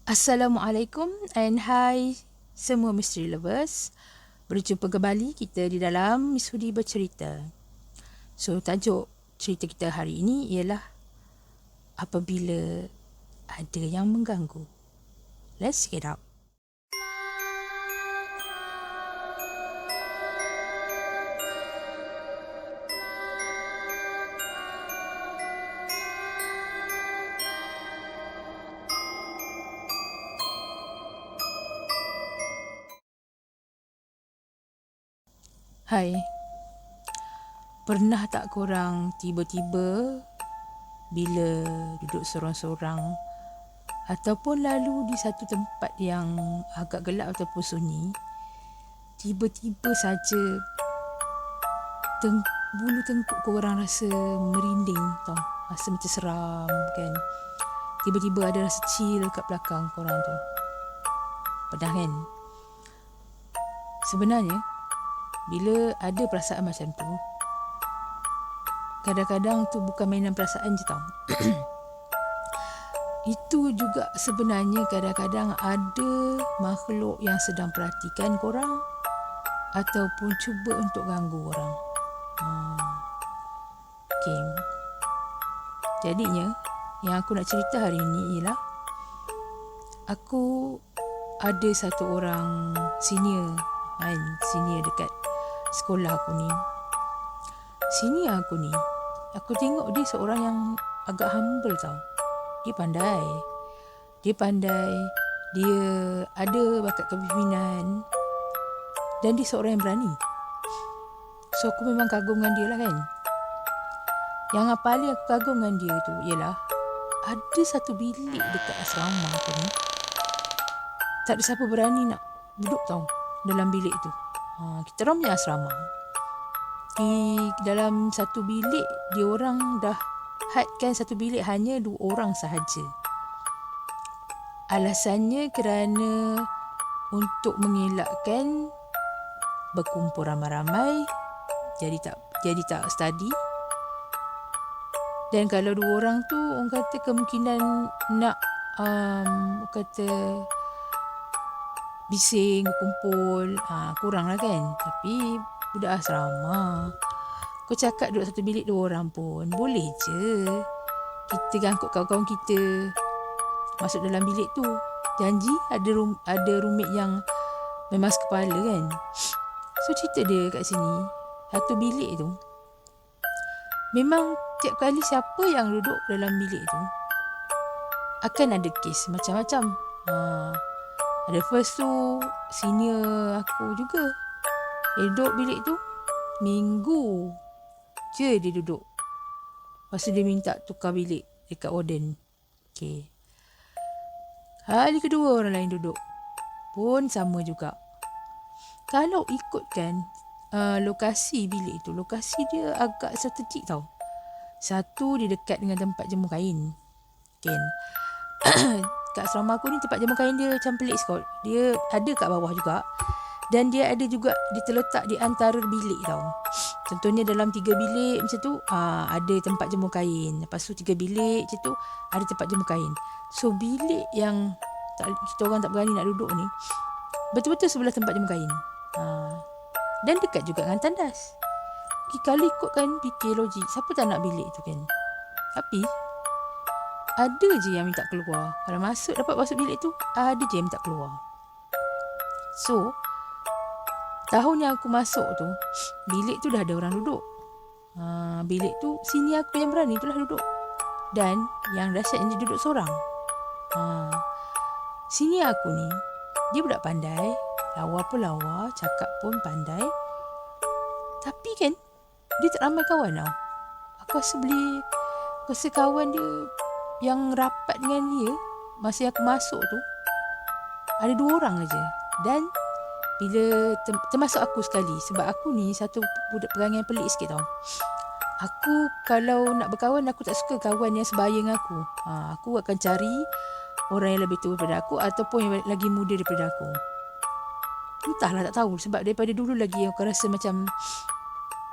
Assalamualaikum and hi semua mystery lovers. Berjumpa kembali kita di dalam Miss Hudi Bercerita. So, tajuk cerita kita hari ini ialah apabila ada yang mengganggu. Let's check it out. Hai, pernah tak korang tiba-tiba bila duduk sorang-sorang ataupun lalu di satu tempat yang agak gelap ataupun sunyi, tiba-tiba saja bulu tengkuk korang rasa merinding tau, rasa macam seram kan. Tiba-tiba ada rasa chill kat belakang korang tu. Pernah kan? Sebenarnya bila ada perasaan macam tu, kadang-kadang tu bukan mainan perasaan je tau. Itu juga sebenarnya kadang-kadang ada makhluk yang sedang perhatikan korang ataupun cuba untuk ganggu korang. Okay. Jadinya yang aku nak cerita hari ni ialah aku ada satu orang senior dekat sekolah aku ni. Senior aku ni, aku tengok dia seorang yang agak humble tau. Dia pandai, dia ada bakat kepimpinan dan dia seorang yang berani. So aku memang kagum dengan dia lah kan. Yang paling aku kagum dengan dia tu ialah ada satu bilik dekat asrama aku ni, tak ada siapa berani nak duduk tau dalam bilik tu. Kita orang punya asrama, di dalam satu bilik dia orang dah hadkan satu bilik hanya 2 orang sahaja. Alasannya kerana untuk mengelakkan berkumpul ramai-ramai, jadi tak study. Dan kalau 2 orang tu orang kata kemungkinan nak bising, kumpul, kurang lah kan. Tapi budak asrama, kau cakap duduk satu bilik 2 orang pun boleh je. Kita gangkut kawan-kawan kita masuk dalam bilik tu. Janji ada roommate yang memang sekepala kan. So cerita dia kat sini, satu bilik tu memang tiap kali siapa yang duduk dalam bilik tu akan ada kes macam-macam. Ada first tu senior aku juga, dia duduk bilik tu minggu je dia duduk. Lepas tu dia minta tukar bilik dekat warden. Okay. Hari kedua orang lain duduk pun sama juga. Kalau ikutkan lokasi bilik tu, lokasi dia agak strategik tau. Satu, dia dekat dengan tempat jemur kain kan. Kat asrama aku ni tempat jemur kain dia macam pelik sikit. Dia ada kat bawah juga, dan dia ada juga, dia terletak di antara bilik tau. Contohnya dalam 3 bilik macam tu, ada tempat jemur kain. Lepas tu 3 bilik macam tu ada tempat jemur kain. So bilik yang kita orang tak berani nak duduk ni betul-betul sebelah tempat jemur kain. Dan dekat juga dengan tandas. Kalau ikutkan fikir logik, siapa tak nak bilik tu kan. Tapi ada je yang minta keluar. Kalau dapat masuk bilik tu, ada je yang minta keluar. So tahun yang aku masuk tu, bilik tu dah ada orang duduk. Bilik tu senior aku yang berani tu lah duduk. Dan yang dahsyatnya dia duduk seorang. Senior aku ni, dia budak pandai, lawa pun lawa, cakap pun pandai. Tapi kan dia tak ramai kawan tau. Aku rasa kawan dia yang rapat dengan dia masa aku masuk tu ada 2 orang aja. Dan bila termasuk aku sekali, sebab aku ni satu budak perangai pelik sikit tau. Aku kalau nak berkawan, aku tak suka kawan yang sebaya dengan aku. Aku akan cari orang yang lebih tua daripada aku ataupun yang lagi muda daripada aku. Entahlah, tak tahu, sebab daripada dulu lagi aku rasa macam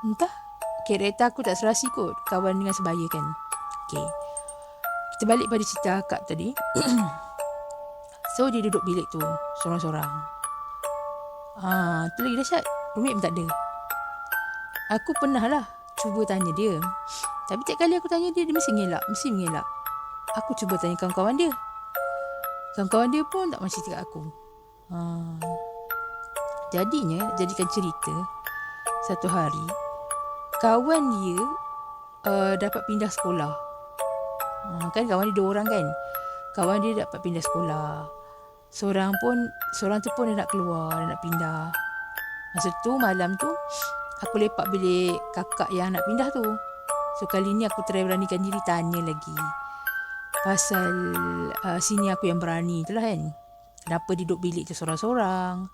entah, karakter aku tak serasi kot kawan dengan sebaya kan. Okay, kita balik pada cerita akak tadi. So dia duduk bilik tu sorang-sorang. Tu lagi dahsyat, roommate pun tak ada. Aku pernah lah cuba tanya dia, tapi tiap kali aku tanya dia, dia mesti mengelak. Aku cuba tanya kawan-kawan dia, kawan-kawan dia pun tak mahu cerita kat aku. Jadikan cerita, satu hari kawan dia dapat pindah sekolah. Kan kawan dia 2 orang kan. Kawan dia dapat pindah sekolah. Seorang tu pun dia nak keluar, dia nak pindah. Masa tu malam tu aku lepak bilik kakak yang nak pindah tu. So kali ni aku beranikan diri tanya lagi. Pasal sini aku yang berani tu lah kan. Kenapa dia duduk bilik tu sorang-sorang,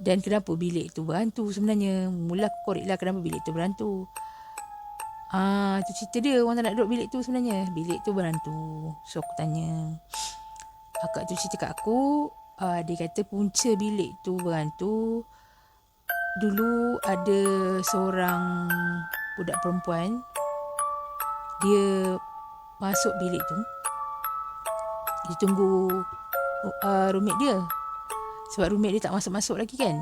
dan kenapa bilik tu berhantu sebenarnya. Mula aku korek lah kenapa bilik tu berhantu. Tu cerita dia, orang tak nak duduk bilik tu sebenarnya. Bilik tu berhantu. So aku tanya, kakak tu cerita kat aku, dia kata punca bilik tu berhantu. Dulu ada seorang budak perempuan, dia masuk bilik tu, dia tunggu roommate dia. Sebab roommate dia tak masuk-masuk lagi kan.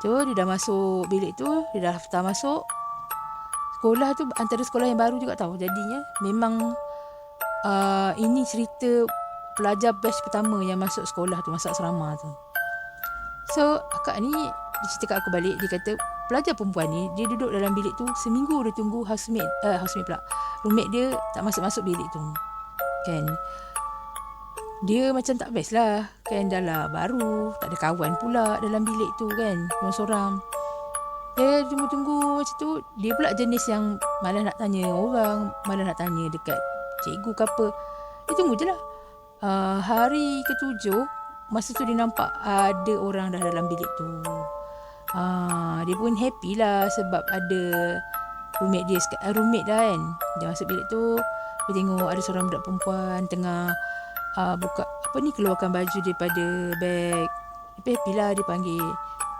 So dia dah masuk bilik tu, dia dah daftar masuk. Sekolah tu antara sekolah yang baru juga tau. Jadinya memang ini cerita pelajar batch pertama yang masuk sekolah tu, masuk asrama tu. So akak ni dia cerita kat aku balik. Dia kata pelajar perempuan ni, dia duduk dalam bilik tu seminggu dia tunggu roommate dia tak masuk-masuk bilik tu kan. Dia macam tak best lah kan, dah lah baru, tak ada kawan pula dalam bilik tu kan, sorang-sorang. Dia tunggu-tunggu macam tu. Dia pula jenis yang malas nak tanya orang, malas nak tanya dekat cikgu ke apa. Dia tunggu je lah. Hari ke-7, masa tu dia nampak ada orang dah dalam bilik tu. Dia pun happy lah sebab ada roommate dah kan. Dia masuk bilik tu, dia tengok ada seorang budak perempuan tengah keluarkan baju daripada beg. Dia happy lah, dia panggil,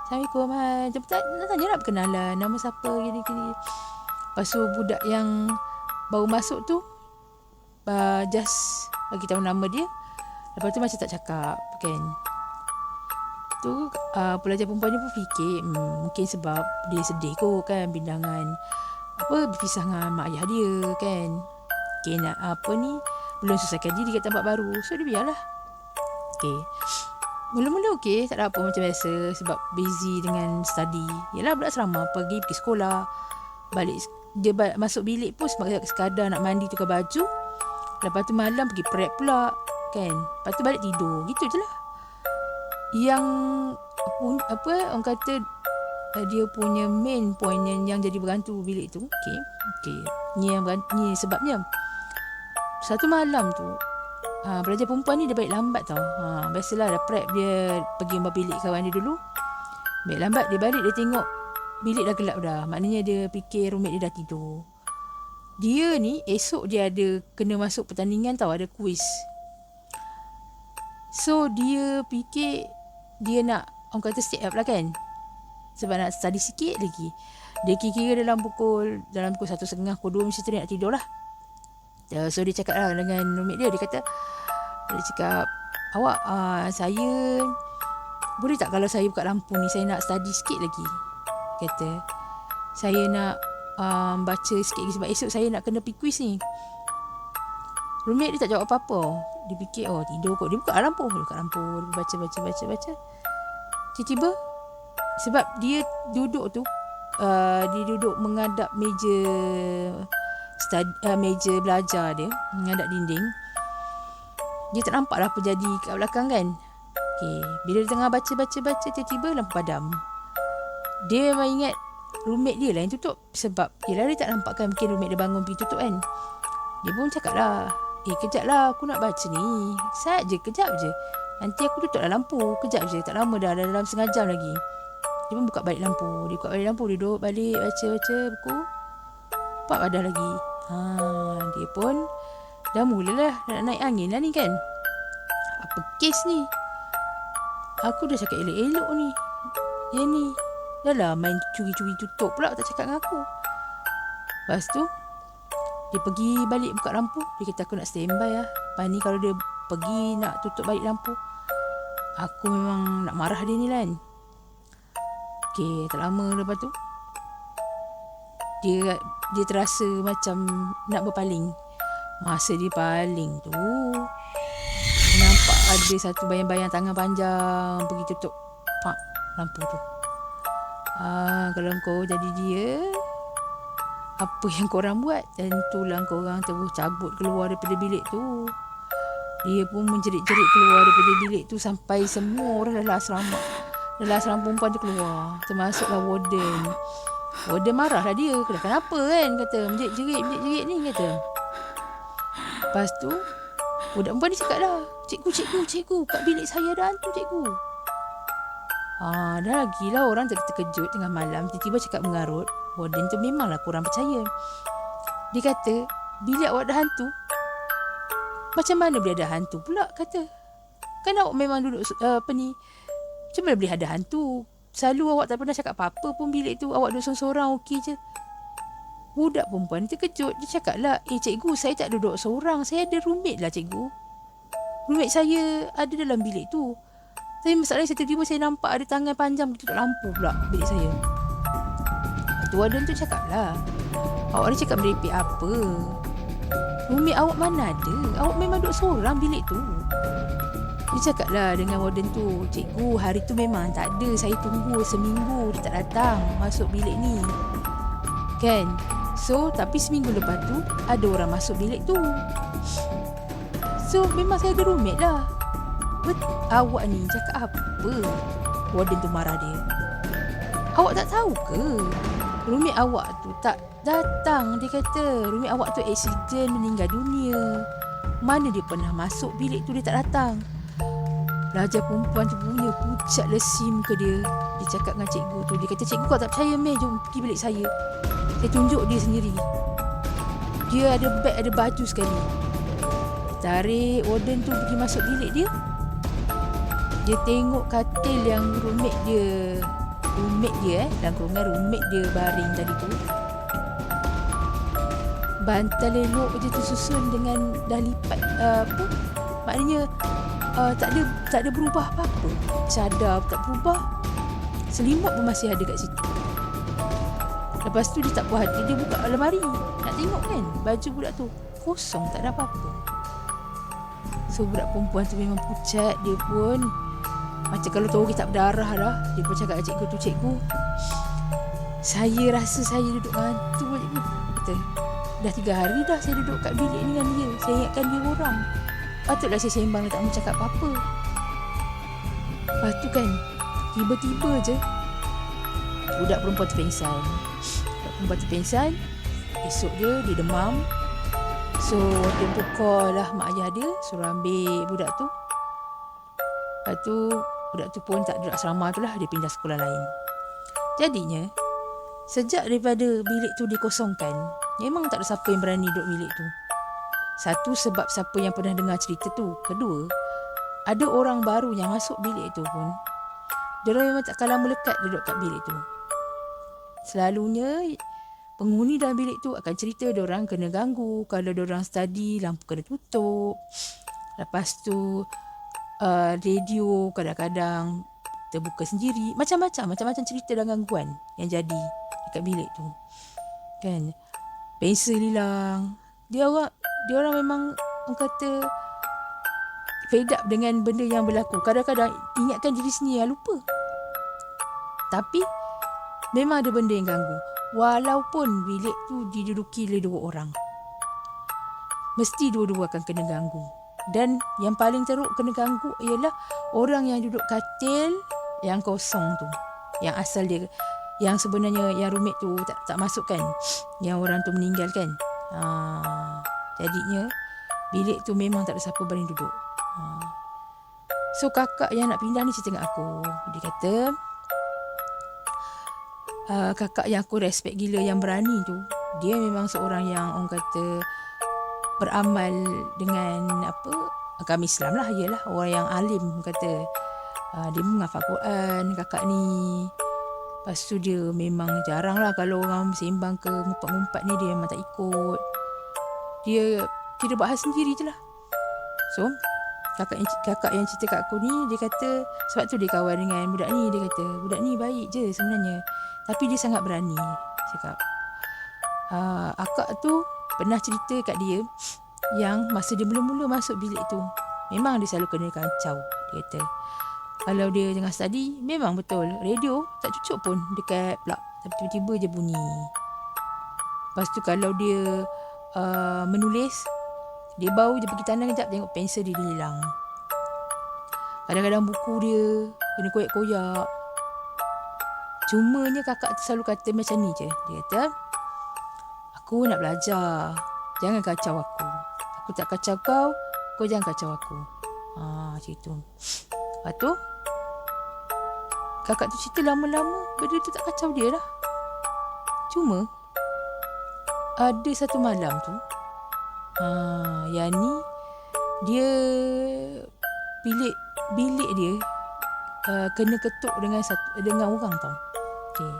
Assalamualaikum, hai. Nak tanya nak berkenalan, nama siapa, gini-gini. Lepas tu budak yang baru masuk tu just bagi tahu nama dia. Lepas tu macam tak cakap kan. Tu pelajar perempuan ni pun fikir mungkin sebab dia sedih kot kan, bindangan berpisah dengan mak ayah dia kan. Okay, nak belum selesaikan diri kat tempat baru. So dia biarlah. Okay, mula-mula okey, tak ada apa, macam biasa sebab busy dengan study. Yalah, budak asrama pergi sekolah, balik dia masuk bilik pun sekadar nak mandi, tukar baju. Lepas tu malam pergi prep pula kan. Lepas tu balik tidur. Gitu je lah. Yang orang kata dia punya main point yang jadi berhantu bilik tu. Okey. Ni sebabnya. Satu malam tu pelajar perempuan ni dia balik lambat tau. Biasalah dah prep, dia pergi bilik kawan dia dulu. Balik lambat, dia balik, dia tengok bilik dah gelap dah. Maknanya dia fikir roommate dia dah tidur. Dia ni esok dia ada kena masuk pertandingan tau, ada kuis. So dia fikir dia nak, orang kata stay up lah kan, sebab nak study sikit lagi. Dia kira dalam pukul 1:30, pukul 2 mesti tu dia nak tidur lah. So dia cakap lah dengan roommate dia. Dia cakap, awak saya boleh tak kalau saya buka lampu ni, saya nak study sikit lagi. Kata saya nak baca sikit lagi sebab esok saya nak kena pergi kuis ni. Roommate dia tak jawab apa-apa. Dia fikir tidur kot. Dia buka lampu, dia baca. Tiba-tiba sebab dia duduk tu, dia duduk menghadap meja belajar dia, menghadap dinding. Dia tak nampak lah apa jadi kat belakang kan. Okay. Bila dia tengah baca, tiba-tiba lampu padam. Dia memang ingat roommate dia lah yang tutup. Sebab dia tak nampak kan, mungkin roommate dia bangun pergi tutup kan. Dia pun cakap lah, kejap lah aku nak baca ni, kejap je, nanti aku tutup lah lampu, kejap je, tak lama dah dalam setengah jam lagi. Dia pun buka balik lampu. Dia duduk balik baca buku. 4 padah lagi. Dia pun dah mulalah nak naik angin lah ni kan. Apa kes ni? Aku dah cakap elok-elok ni. Dia ni dah lah main curi-curi tutup pula, tak cakap dengan aku. Lepas tu dia pergi balik buka lampu. Dia kata aku nak standby lah. Lepas ni kalau dia pergi nak tutup balik lampu. Aku memang nak marah dia ni kan. Okay, tak lama lepas tu dia terasa macam nak berpaling. Masa dia paling tu, nampak ada satu bayang-bayang tangan panjang pergi tutup lampu tu. Kalau kau jadi dia, apa yang korang buat? Tentulah korang terus cabut keluar daripada bilik tu. Dia pun menjerit-jerit keluar daripada bilik tu sampai semua orang dalam asrama perempuan tu keluar, termasuklah warden. Warden marahlah dia. Kenapa kan? Kata menjerit-jerit ni kata. Lepas tu budak perempuan ni cakap dah, Cikgu, kat bilik saya ada hantu cikgu. Dah lagilah orang terkejut tengah malam, tiba-tiba cakap mengarut. Warden tu memanglah kurang percaya. Dia kata, bilik awak ada hantu? Macam mana boleh ada hantu pula? Kata, kan awak memang duduk macam mana boleh ada hantu? Selalu awak tak pernah cakap apa-apa pun bilik tu. Awak duduk seorang-seorang okey je. Budak perempuan terkejut. Dia cakap lah, cikgu, saya tak duduk seorang. Saya ada roommate lah cikgu. Roommate saya ada dalam bilik tu. Tapi masalahnya tiba-tiba saya nampak ada tangan panjang tutup lampu pula bilik saya. Tu warden tu cakap lah, awak ni cakap merepek apa? Roommate awak mana ada? Awak memang duduk seorang bilik tu. Dia cakap lah dengan warden tu, cikgu, hari tu memang tak ada. Saya tunggu seminggu dia tak datang masuk bilik ni. Kan? So, tapi seminggu lepas tu ada orang masuk bilik tu. So, memang saya ada roommate lah. Awak ni cakap apa? Warden tu marah dia. Awak tak tahu ke? Roommate awak tu tak datang. Dia kata roommate awak tu accident, meninggal dunia. Mana dia pernah masuk bilik tu, dia tak datang. Pelajar perempuan tu punya pucat lesi muka dia. Dia cakap dengan cikgu tu. Dia kata, cikgu kau tak percaya meh, jom pergi bilik saya. Saya tunjuk dia sendiri. Dia ada beg, ada baju sekali. Tarik warden tu pergi masuk bilik dia. Dia tengok katil yang roommate dia dalam kurungan roommate dia baring tadi tu. Bantal elok je tersusun dengan dah lipat maknanya tak ada berubah apa-apa. Cadar tak berubah. Selimut pun masih ada kat situ. Lepas tu dia tak puas hati, dia buka almari nak tengok kan baju budak tu kosong, tak ada apa-apa. So budak perempuan tu memang pucat. Dia pun macam kalau tahu kita tak berdarah dah. Dia pun cakap cikgu tu, cikgu, saya rasa saya duduk hantu cikgu. Kata, dah 3 hari dah saya duduk kat bilik ni dengan dia. Saya ingatkan dia orang. Patutlah saya sembang dan tak mau cakap apa-apa. Lepas tu kan, tiba-tiba je budak perempuan tu pengsan. Esok dia demam. So dia pukul lah mak ayah dia, suruh ambil budak tu. Lepas tu budak tu pun tak duduk asrama tu lah, dia pindah sekolah lain. Jadinya sejak daripada bilik tu dikosongkan, memang tak ada siapa yang berani duduk bilik tu. Satu, sebab siapa yang pernah dengar cerita tu. Kedua, ada orang baru yang masuk bilik tu pun, dia memang takkan lama lekat duduk kat bilik tu. Selalunya penghuni dalam bilik tu akan cerita diorang kena ganggu. Kalau diorang study, lampu kena tutup. Lepas tu radio kadang-kadang terbuka sendiri. Macam-macam cerita dan gangguan yang jadi dekat bilik tu. Kan? Pensel hilang. Dia orang memang kata fed up dengan benda yang berlaku. Kadang-kadang ingatkan diri sendiri yang lupa. Tapi memang ada benda yang ganggu. Walaupun bilik tu diduduki oleh 2 orang, mesti dua-dua akan kena ganggu. Dan yang paling teruk kena ganggu ialah orang yang duduk katil yang kosong tu, yang asal dia, yang sebenarnya yang roommate tu tak masuk kan, yang orang tu meninggal kan. Jadinya bilik tu memang tak ada siapa berani duduk. So kakak yang nak pindah ni cerita dengan aku. Dia kata kakak yang aku respect gila, yang berani tu, dia memang seorang yang orang kata beramal dengan agama Islam lah. Ialah orang yang alim, kata dia menghafal Quran kakak ni. Lepas tu dia memang jarang lah kalau orang sembang ke ngumpat-ngumpat ni, dia memang tak ikut. Dia buat hal sendiri je lah. So kakak yang cerita kat aku ni, dia kata sebab tu dia kawan dengan budak ni. Dia kata budak ni baik je sebenarnya, tapi dia sangat berani. Cakap akak tu pernah cerita kat dia yang masa dia mula-mula masuk bilik tu, memang dia selalu kena kacau. Dia kata kalau dia tengah study, memang betul radio tak cucuk pun dekat plug, tapi tiba-tiba je bunyi. Lepas tu kalau dia menulis, dia baru je pergi tandang kejap, tengok pensel dia hilang. Kadang-kadang buku dia kena koyak-koyak. Cumanya kakak tu selalu kata macam ni je. Dia kata, aku nak belajar, jangan kacau aku. Aku tak kacau kau jangan kacau aku. Macam tu. Lepas tu kakak tu cerita lama-lama benda tu tak kacau dia lah. Cuma ada satu malam tu, yang ni dia bilik dia kena ketuk dengan orang tau. Okey.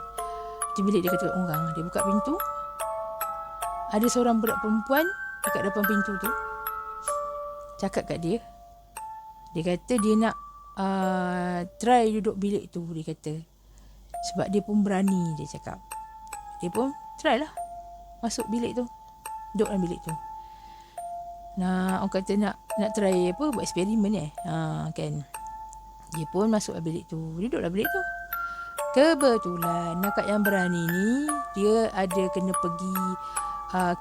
Di bilik dia ketuk orang. Dia buka pintu. Ada seorang budak perempuan dekat depan pintu tu. Cakap kat dia. Dia kata dia nak try duduk bilik tu, dia kata. Sebab dia pun berani, dia cakap. Dia pun try lah masuk bilik tu, duduk dalam bilik tu. Nah, orang kata nak try apa, buat eksperimen kan. Dia pun masuk bilik tu, duduk dalam bilik tu. Kebetulan akak yang berani ni, dia ada kena pergi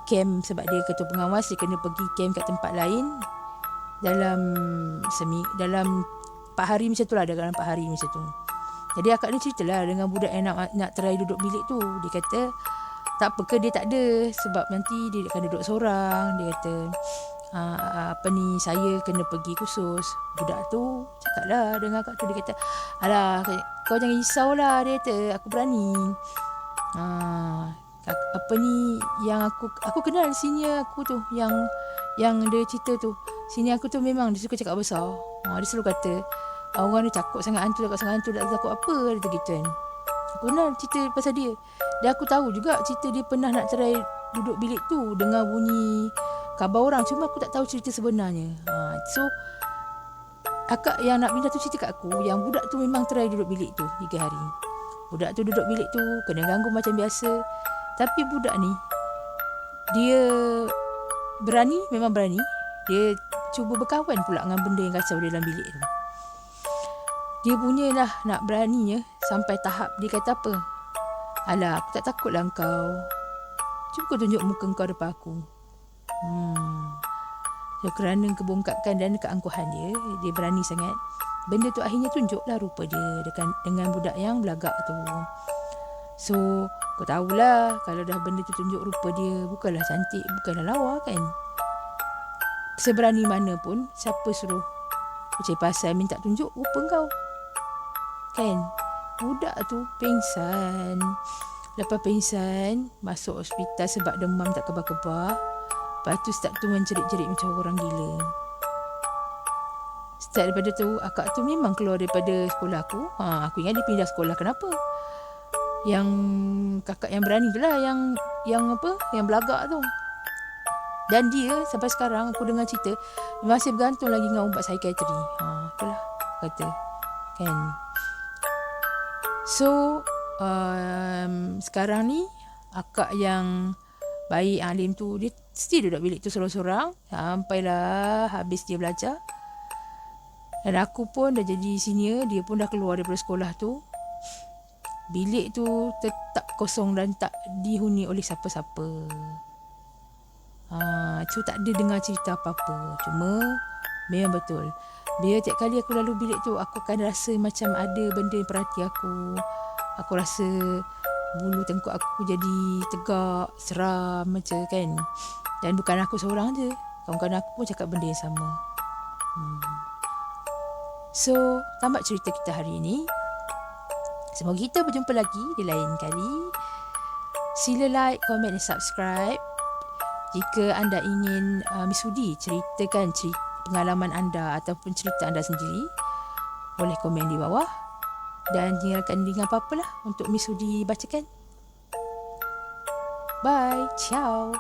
camp sebab dia ketua pengawas. Dia kena pergi camp kat tempat lain dalam 4 hari macam tu lah, dalam 4 hari macam tu. Jadi akak ni ceritalah dengan budak yang nak try duduk bilik tu. Dia kata tak apa ke dia tak ada, sebab nanti dia akan duduk seorang. Dia kata saya kena pergi khusus. Budak tu cakap lah dengan akak tu. Dia kata alah, kau jangan risau lah, dia kata aku berani. Yang aku kenal senior aku tu, yang dia cerita tu. Senior aku tu memang dia suka cakap besar. Dia selalu kata orang dia takut sangat hantu, takut apa, dia kata gitu kan. Aku kenal cerita pasal dia. Dan aku tahu juga cerita dia pernah nak try duduk bilik tu dengar bunyi khabar orang. Cuma aku tak tahu cerita sebenarnya. So akak yang nak pindah tu cerita kat aku yang budak tu memang try duduk bilik tu 3 hari. Budak tu duduk bilik tu, kena ganggu macam biasa. Tapi budak ni, dia berani, memang berani. Dia cuba berkawan pula dengan benda yang kacau dia dalam bilik tu. Dia punya lah nak beraninya sampai tahap dia kata apa? Alah, aku tak takut lah kau. Cuba kau tunjuk muka kau depan aku. So, kerana kebongkakan dan keangkuhan dia berani sangat. Benda tu akhirnya tunjuklah rupa dia dengan budak yang belagak tu. So, kau tahulah kalau dah benda tu tunjuk rupa dia, bukanlah cantik, bukanlah lawa kan. Seberani mana pun, siapa suruh percaya pasal minta tunjuk rupa kau kan. Budak tu pingsan. Lepas pingsan, masuk hospital sebab demam tak kebar-kebar. Lepas tu start tu menjerit-jerit macam orang gila. Start daripada tu, akak tu memang keluar daripada sekolah aku. Aku ingat dia pindah sekolah. Kenapa? Yang kakak yang berani tu lah, yang belagak tu. Dan dia sampai sekarang aku dengar cerita masih bergantung lagi dengan ubat psikiatri. Itulah kata kan. So sekarang ni akak yang baik alim tu, dia still duduk bilik tu sorang-sorang sampailah habis dia belajar. Dan aku pun dah jadi senior, dia pun dah keluar daripada sekolah tu. Bilik tu tetap kosong dan tak dihuni oleh siapa-siapa. So tak ada dengar cerita apa-apa. Cuma memang betul, bila tiap kali aku lalu bilik tu, aku akan rasa macam ada benda yang perhati aku. Aku rasa bulu tengkuk aku jadi tegak, seram macam kan. Dan bukan aku seorang je, kawan-kawan aku pun cakap benda yang sama. So, tamat cerita kita hari ini. Semoga kita berjumpa lagi di lain kali. Sila like, komen dan subscribe. Jika anda ingin Miss Hudi ceritakan pengalaman anda ataupun cerita anda sendiri, boleh komen di bawah. Dan tinggalkan link apa-apalah untuk Miss Hudi bacakan. Bye, ciao.